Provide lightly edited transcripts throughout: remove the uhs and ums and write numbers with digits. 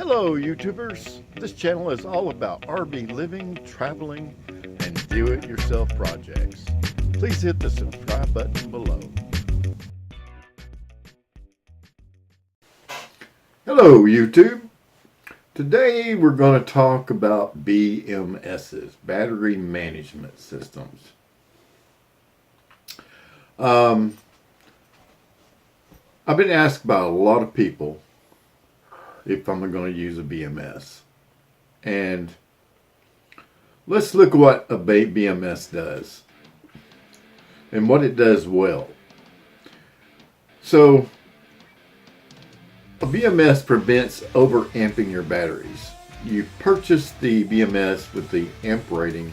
Hello YouTubers, this channel is all about RV living, traveling, and do-it-yourself projects. Please hit the subscribe button below. Hello YouTube, today we're going to talk about BMSs, battery management systems. I've been asked by a lot of people if I'm going to use a BMS. And let's look at what a BMS does and what it does well. So a BMS prevents overamping your batteries. You purchase the BMS with the amp rating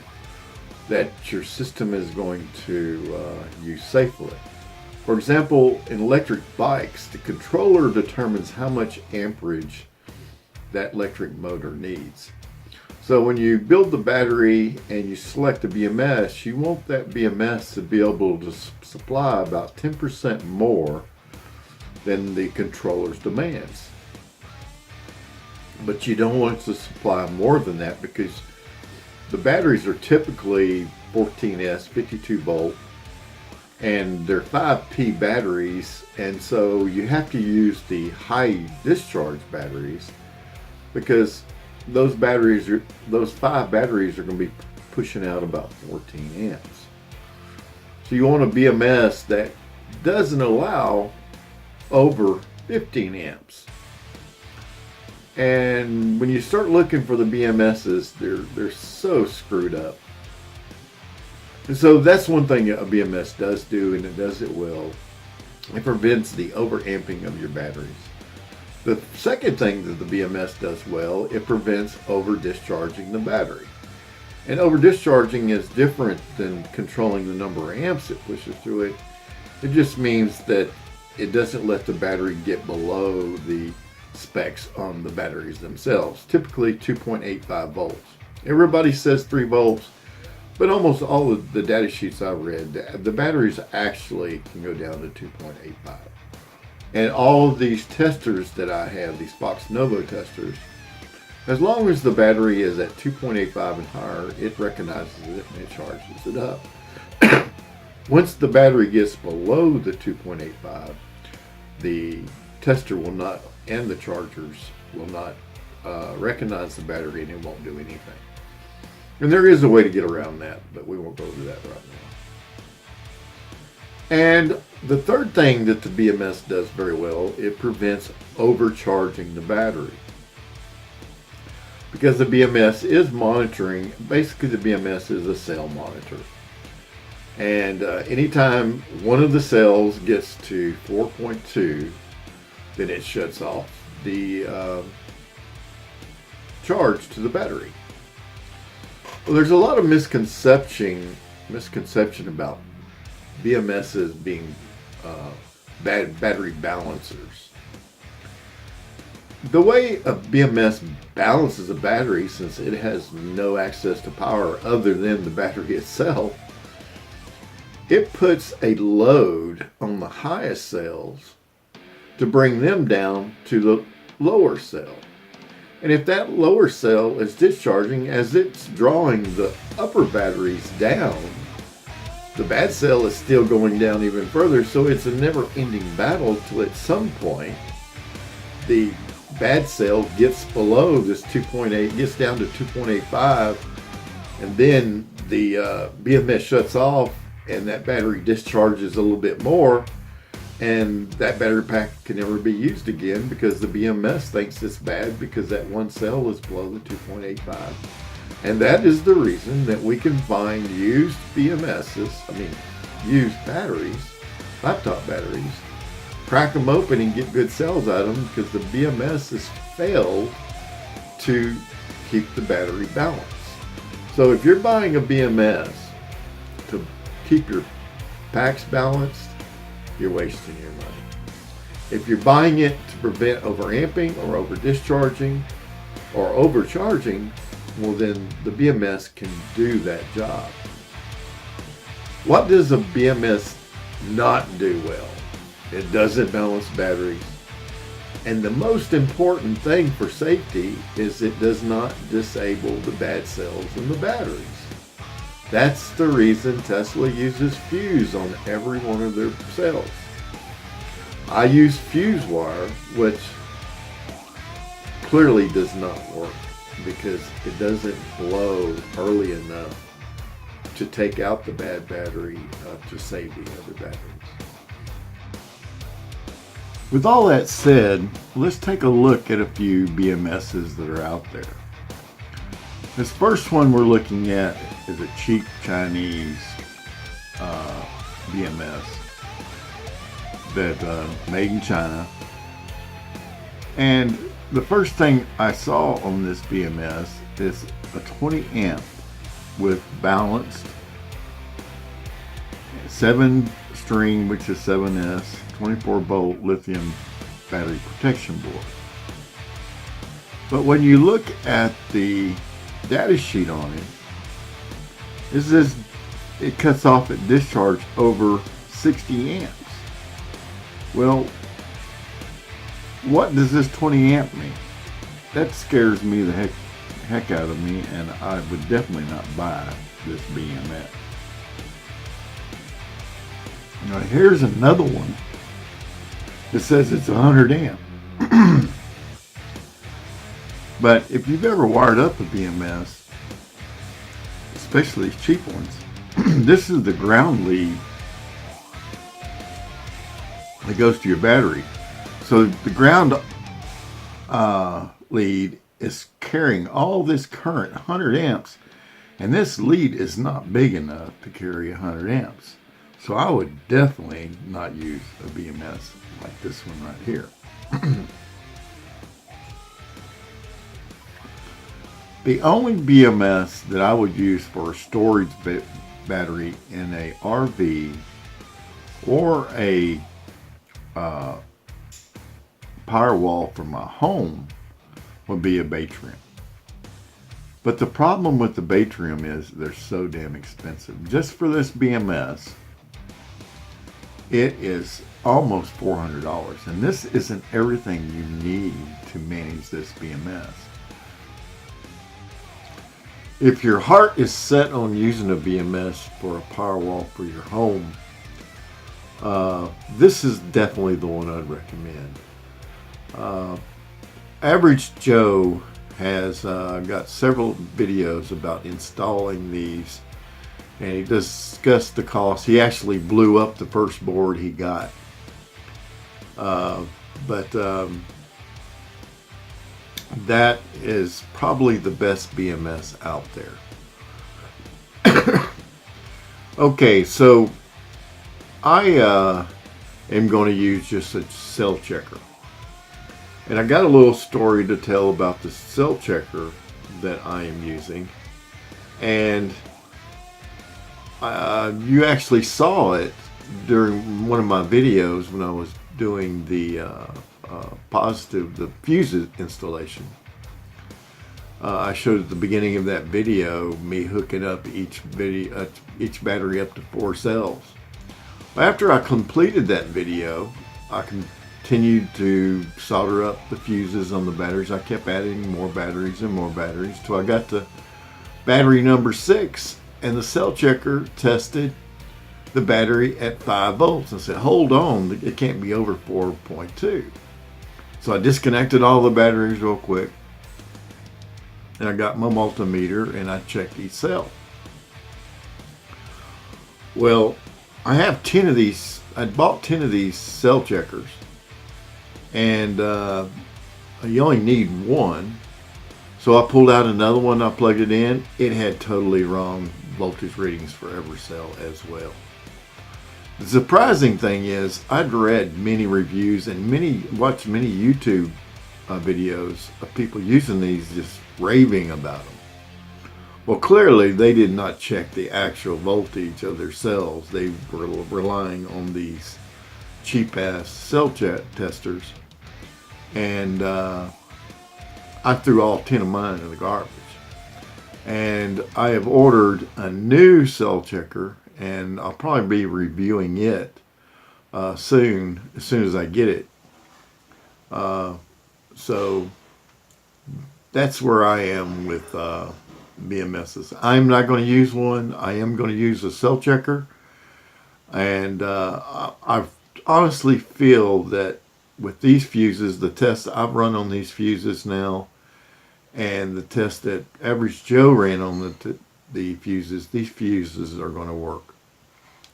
that your system is going to use safely. For example, in electric bikes, the controller determines how much amperage that electric motor needs. So when you build the battery and you select a BMS, you want that BMS to be able to supply about 10% more than the controller's demands. But you don't want it to supply more than that because the batteries are typically 14S 52 volt and they're 5P batteries, and so you have to use the high discharge batteries because those five batteries are going to be pushing out about 14 amps. So you want a BMS that doesn't allow over 15 amps. And when you start looking for the BMSs, they're so screwed up. And so that's one thing a BMS does do, and it does it well. It prevents the overamping of your batteries. The second thing that the BMS does well, it prevents over discharging the battery. And over discharging is different than controlling the number of amps it pushes through it. It just means that it doesn't let the battery get below the specs on the batteries themselves. Typically 2.85 volts. Everybody says 3 volts. But almost all of the data sheets I've read, the batteries actually can go down to 2.85. And all of these testers that I have, these Fox Novo testers, as long as the battery is at 2.85 and higher, it recognizes it and it charges it up. Once the battery gets below the 2.85, the tester will not, and the chargers will not recognize the battery, and it won't do anything. And there is a way to get around that, but we won't go over that right now. And the third thing that the BMS does very well, it prevents overcharging the battery. Because the BMS is monitoring, basically the BMS is a cell monitor. And anytime one of the cells gets to 4.2, then it shuts off the charge to the battery. Well, there's a lot of misconception about BMSs being battery balancers. The way a BMS balances a battery, since it has no access to power other than the battery itself, it puts a load on the highest cells to bring them down to the lower cell. And if that lower cell is discharging, as it's drawing the upper batteries down, the bad cell is still going down even further. So it's a never-ending battle till at some point the bad cell gets below this 2.8, gets down to 2.85, and then the BMS shuts off and that battery discharges a little bit more. And that battery pack can never be used again because the BMS thinks it's bad because that one cell is below the 2.85. And that is the reason that we can find used used batteries, laptop batteries, crack them open and get good cells out of them because the BMS has failed to keep the battery balanced. So if you're buying a BMS to keep your packs balanced, you're wasting your money. If you're buying it to prevent overamping or over discharging or overcharging, well then the BMS can do that job. What does a BMS not do well? It doesn't balance batteries. And the most important thing for safety is it does not disable the bad cells in the batteries. That's the reason Tesla uses fuse on every one of their cells. I use fuse wire, which clearly does not work because it doesn't blow early enough to take out the bad battery to save the other batteries. With all that said, let's take a look at a few BMSs that are out there. This first one we're looking at is a cheap Chinese BMS that made in China. And the first thing I saw on this BMS is a 20 amp with balanced 7-string, which is 7S, 24-volt lithium battery protection board. But when you look at the data sheet on it, it says it cuts off at discharge over 60 amps. Well, what does this 20 amp mean? That scares me the heck out of me, and I would definitely not buy this BMS. Now here's another one that says it's 100 amp. But if you've ever wired up a BMS, especially these cheap ones, this is the ground lead that goes to your battery. So the ground lead is carrying all this current, 100 amps, and this lead is not big enough to carry 100 amps. So I would definitely not use a BMS like this one right here. The only BMS that I would use for a storage battery in a RV or a PowerWall for my home would be a Batrium. But the problem with the Batrium is they're so damn expensive. Just for this BMS, it is almost $400, and this isn't everything you need to manage this BMS. If your heart is set on using a BMS for a PowerWall for your home, this is definitely the one I'd recommend. Average Joe has got several videos about installing these, and he discussed the cost. He actually blew up the first board he got. That is probably the best BMS out there. Okay, so I am going to use just a cell checker. And I got a little story to tell about the cell checker that I am using. And you actually saw it during one of my videos when I was doing the the fuses installation. I showed at the beginning of that video me hooking up each battery up to 4 cells. After I completed that video, I continued to solder up the fuses on the batteries. I kept adding more batteries and more batteries till I got to battery number 6, and the cell checker tested the battery at 5 volts. I said, hold on, it can't be over 4.2. So I disconnected all the batteries real quick, and I got my multimeter and I checked each cell. Well, I have 10 of these. I bought 10 of these cell checkers, and you only need one. So I pulled out another one, I plugged it in. It had totally wrong voltage readings for every cell as well. The surprising thing is I'd read many reviews and watched many YouTube videos of people using these, just raving about them. Well, clearly they did not check the actual voltage of their cells. They were relying on these cheap-ass cell testers, and I threw all 10 of mine in the garbage. And I have ordered a new cell checker, and I'll probably be reviewing it soon, as soon as I get it. So that's where I am with BMSs. I'm not going to use one. I am going to use a cell checker. And I honestly feel that with these fuses, the tests I've run on these fuses now, and the test that Average Joe ran on the fuses, these fuses are going to work.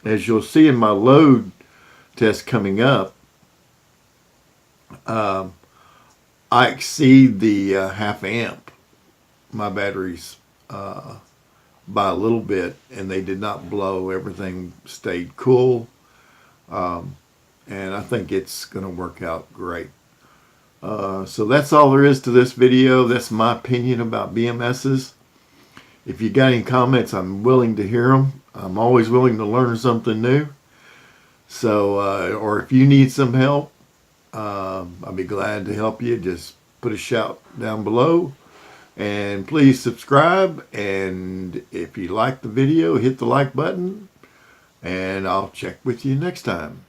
As you'll see in my load test coming up, I exceed the half amp, my batteries, by a little bit, and they did not blow. Everything stayed cool. And I think it's going to work out great. So that's all there is to this video. That's my opinion about BMSs. If you got any comments, I'm willing to hear them. I'm always willing to learn something new. So, or if you need some help, I'll be glad to help you. Just put a shout down below. And please subscribe. And if you like the video, hit the like button. And I'll check with you next time.